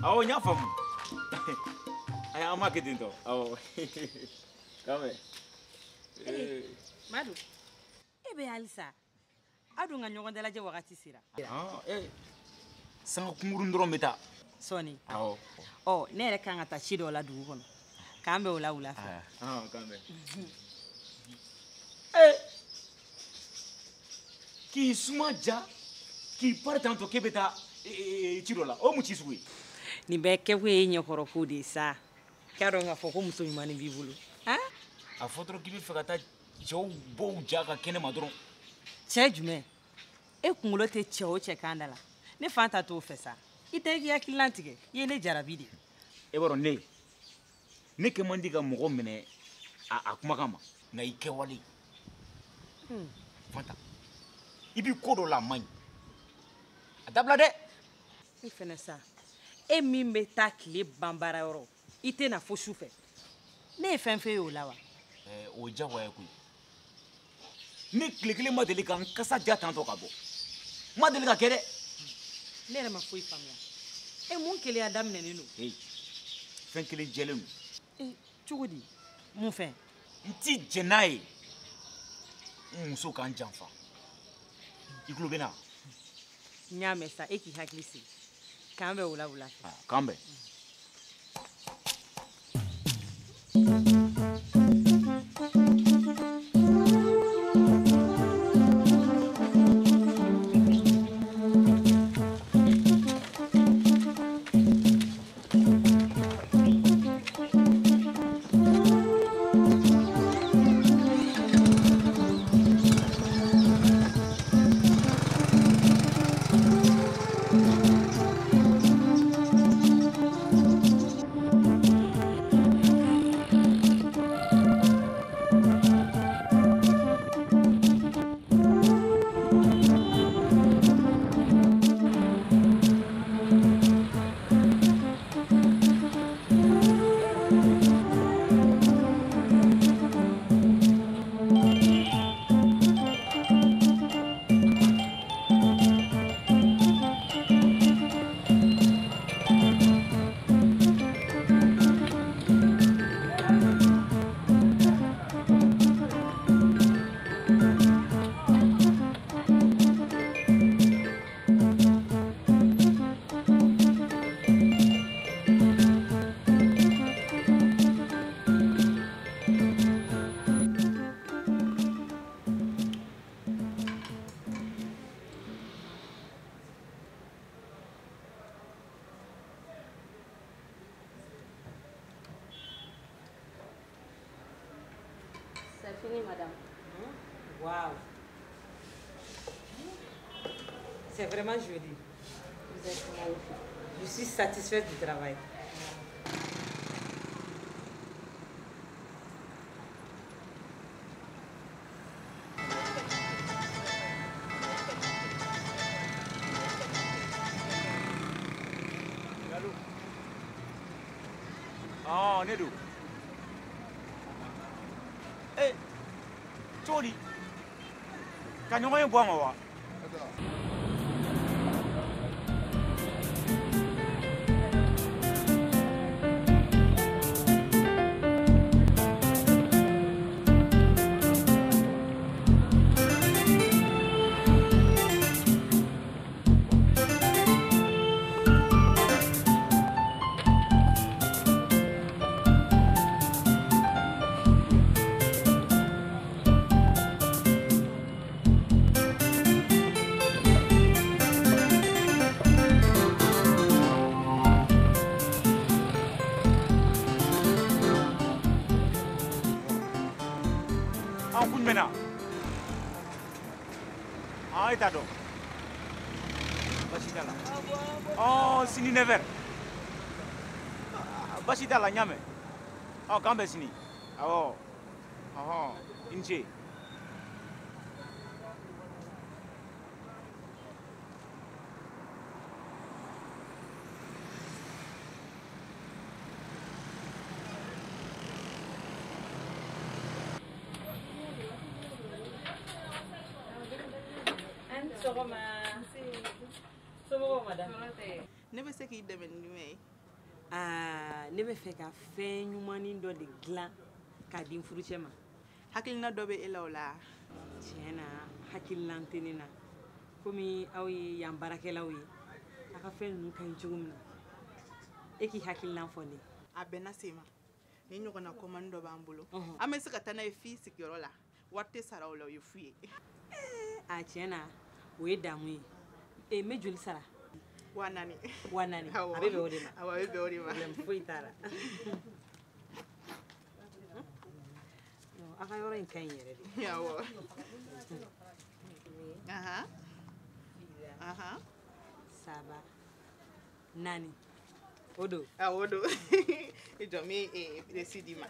awo nya famu ay ama ke dinto awo kame madu ebe alisa adu nga nyongo dela je wakati sira sanga kunguru ndoro meta soni awo oh nere kanga ta chido la dugu kono kambe wala wala fa kambe ki suma ja ki partanto ke beta chido la o mu chisui ni beke we nyokoro kudi sa karo nga foko muso nyumani bibulu a fotoro ki bi fekata jow bo jaga kene madron che jume e kungulo te chewo che kandala ne fanta to fesa ite ya kilantige ye ne jarabi de e boro ne ke mandi ga mogo mene a kuma kama na ike wali fanta ibi kodo la man adabla de e fenesa e mi meta kile bambara yoro ite na fo soufe ne fenfe yo lawa o jawa ya kuyi ni kile ma deli kan kasa ja tanto ka bo ma deli ka kede ne ma foi famia e mun kele adam ne no fen kile jelenu chugudi mun fen nti jenai muso kan janfa ikulu bena nyame sa eki haklisi kambe wula kambe C'est fini, madame. Waouh. C'est vraiment joli. Vous êtes magnifique. Je suis satisfaite du travail. Ah, Nedo. Eh, Tony. Kan you boire moi? Aucune maintenant. Ah, et t'as donc. Bachita là. Oh, sini never. Bachita là, nyame. Oh, quand est sini? Oh, oh, inche. Madame. Ne bɛ se k'i dɛmɛ ni jumɛn ye? ne bɛ fɛ ka fɛn ɲumanin dɔ de dilan k'a di n furucɛ ma. Hakilina dɔ bɛ e la o la? Tiɲɛ na hakilina tɛ ne na komi aw ye yan baarakɛlaw ye a ka fɛn ninnu ka ɲi cogo min na e k'i hakilina fɔ ne. A bɛnna se ma ni ɲɔgɔnna commande dɔ b'an bolo an bɛ se ka taa n'a ye f'i sigiyɔrɔ la wari tɛ sara o la o ye fu ye. A tiɲɛ na o ye damu ye n bɛ joli sara? 400. 400 a bɛ bɛn o de ma. Awɔ a bɛ bɛn o de ma. Problème foyi t'a la. A ka yɔrɔ in ka ɲi yɛrɛ de. Awɔ. Saba 4 o don. Awɔ o don. I jɔ n bɛ resi d'i ma.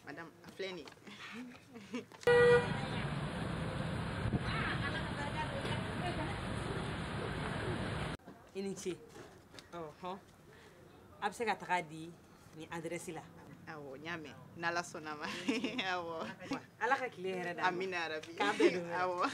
Madame a filɛ nin ye. I ni ce. A bɛ se ka taga di ni adresse la. Awɔ n y'a mɛn n'Ala sɔnna ma. Awɔ. Ala ka tile hɛrɛ d'an ma. Amina yarabi. K'an bɛn don. Awɔ.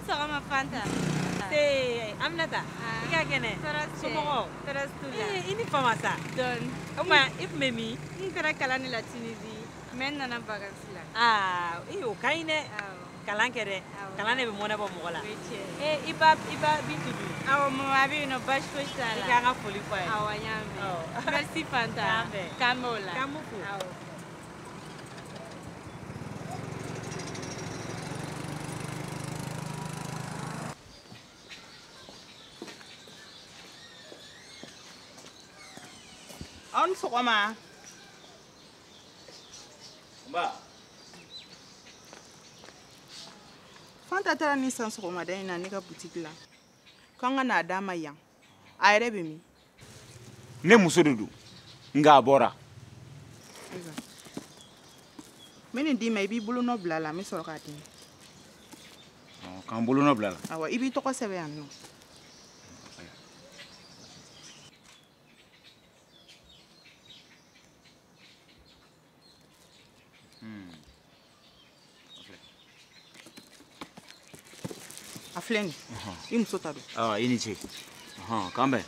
Sɔgɔma Fanta. Aminata, i ka kɛnɛ? Somɔgɔw? Tɔɔrɔ t'u la. I ni fama sa? Dɔɔni. O tuma i tun bɛ min? N taara kalan de la Tunisie mais n nana vacances la. O ka ɲi dɛ. Kalan kɛ dɛ. Kalan de bɛ mɔnɛ bɔ mɔgɔ la. O ye tiɲɛ. I ba Bintu dun? Awɔ maman a bɛ yen nɔ baasi foyi t'a la. I k'an ka foli fɔ a ye. Awɔ n y'a mɛn. Merci Fanta. K'an bɛn. K'an b'o la. K'an b'u fo. Awɔ. Aw ni sɔgɔma. Nba. Fanta taara ni san sɔgɔmada in na ne ka butiki la k'an ka n'a d'a ma yan a yɛrɛ bɛ min? Ne muso de don nka a bɔra. n bɛ nin d'i ma i b'i bolonɔ bila a la n bɛ sɔrɔ k'a d'i ma. K'an bolonɔ bila a la. Awɔ i b'i tɔgɔ sɛbɛn yan nɔ. A filɛ nin i muso ta don. I ni ce. K'an bɛn.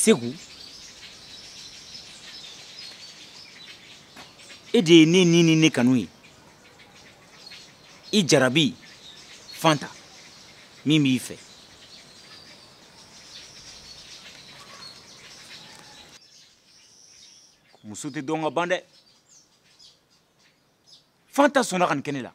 Segu e de ye ne ni ne kanu ye I jarabi Fanta min b'i fɛ muso tɛ dɔn ka ban dɛ Fanta sɔnna ka nin kɛ ne la.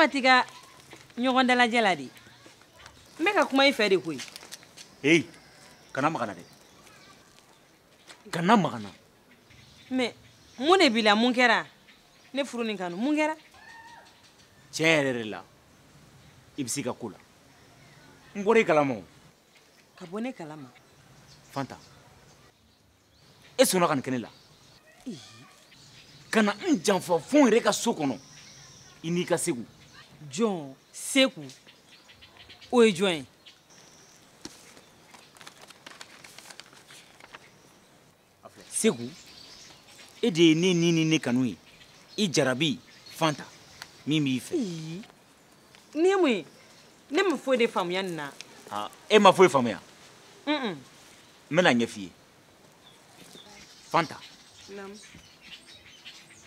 ma tiga ɲɔgɔn dalajɛ la de n bɛ ka kuma I fɛ de koyi. Hey, kana magana de. Kana magana. Mais mun de b'i la mun kɛra ne furu nin kanu mun kɛra. Tiɲɛ yɛrɛ de la I bɛ se ka ko la. N bɔra I kalama o. Ka bɔ ne kalama. Fanta, e sɔnna ka nin kɛ ne la. Ka na n janfa fo n yɛrɛ ka so kɔnɔ I n'i ka segu. Jɔn Seku o ye jɔn ye. Seku, e de ye ne ni ne kanu ye. I jarabi Fanta min b'i fɛ. Ni ye mun ye ne ma foyi de faamuya nin na. E ma foyi faamuya. N bɛna ɲɛf'i ye. Fanta,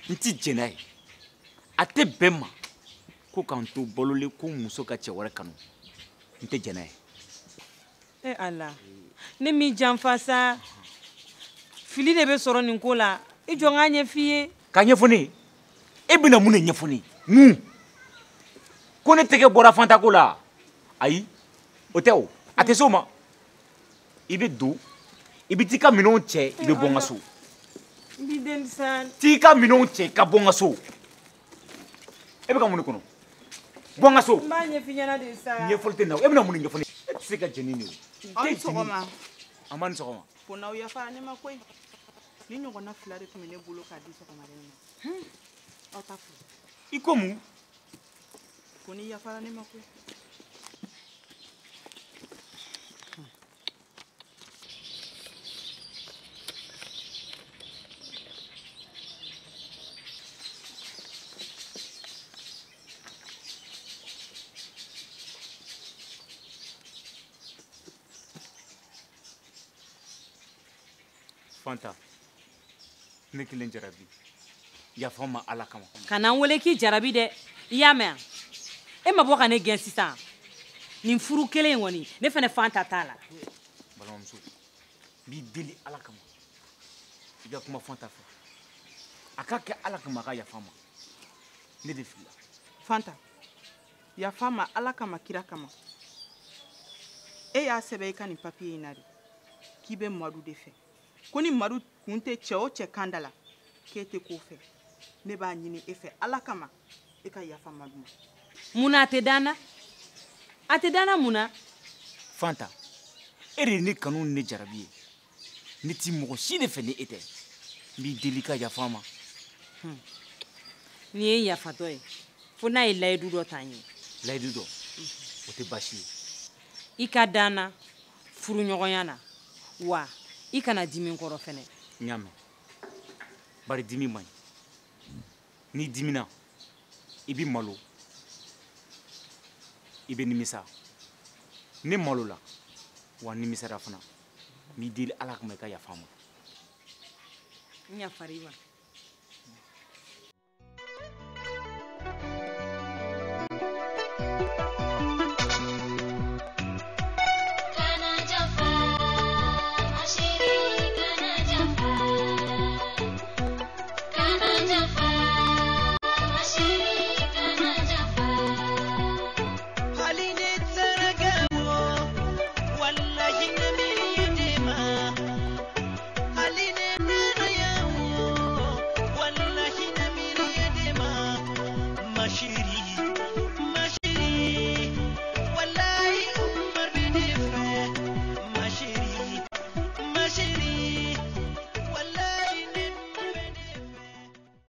n ti jɛn n'a ye. A tɛ bɛn ma ko k'an to balolen ko muso ka cɛ wɛrɛ kanu. N tɛ jɛn n'a ye. E Ala ne m'i janfa sa. Fili de bɛ sɔrɔ nin ko la. I jɔ n k'a ɲɛf'i ye. K'a ɲɛfɔ ne ye? E bɛna mun de ɲɛfɔ ne ye? Mun? Ko ne tɛgɛ bɔra Fanta ko la? Ayi, o tɛ o. A tɛ s'o ma. I bɛ don, I bɛ t'i ka minɛnw cɛ, I bɛ bɔ n ka so. N b'i deli sa. T'i ka minɛnw cɛ ka bɔ n ka so. E bɛ ka mun de kɔnɔ? Bɔ n ka so. N b'a ɲɛf'i ɲɛna de sa. Ɲɛfɔli tɛ na. E bɛna mun de ɲɛfɔ ne ye? E tɛ se ka jɛn ni ne ye. Aw ni sɔgɔma. An b'a ni sɔgɔma. Ko n'aw yafara ne ma koyi. Ni ɲɔgɔnna fila de tun bɛ ne bolo k'a di sɔgɔmaden ma. Aw ta fɔ. I ko mun? Ko ni yafara ne ma koyi. Fanta, ne kelen jarabi. Yafa n ma Ala kama. Kana n wele k'i jarabi dɛ. I y'a mɛn wa? E ma bɔ ka ne gɛn sisan. Nin furu kelen in kɔni ne fana Fanta t'a la. Balimamuso, n b'i deli Ala kama. I ka kuma Fanta fɛ. A ka kɛ Ala kama a ka yafa n ma. Ne de filila. Fanta, yafa n ma Ala kama kira kama. E y'a sɛbɛn I ka nin papiye in na de k'i bɛ Madu de fɛ. Ko ni Madu kun tɛ cɛ o cɛ kan da la k'e tɛ k'o fɛ. Ne b'a ɲini e fɛ Ala kama e ka yafa Madu ma. Munna a tɛ dan na? A tɛ dan na mun na? Fanta, e de ye ne kanu ni ne jarabi ye. Ne ti mɔgɔ si de fɛ ni e tɛ. N b'i deli ka yafa n ma. Nin ye n yafatɔ ye fo n'a ye layidu dɔ ta n ye. Layidu dɔ? O tɛ baasi ye. I ka dan na furuɲɔgɔnya na wa I kana dimi kɔrɔ fɛnɛ. N y'a mɛn. Bari dimi man ɲi. N'i dimina I bɛ malo. I bɛ nimisa. Ne malo la wa n nimisara fana. N b'i deli Ala kama I ka yafa n ma. N yafara I ma.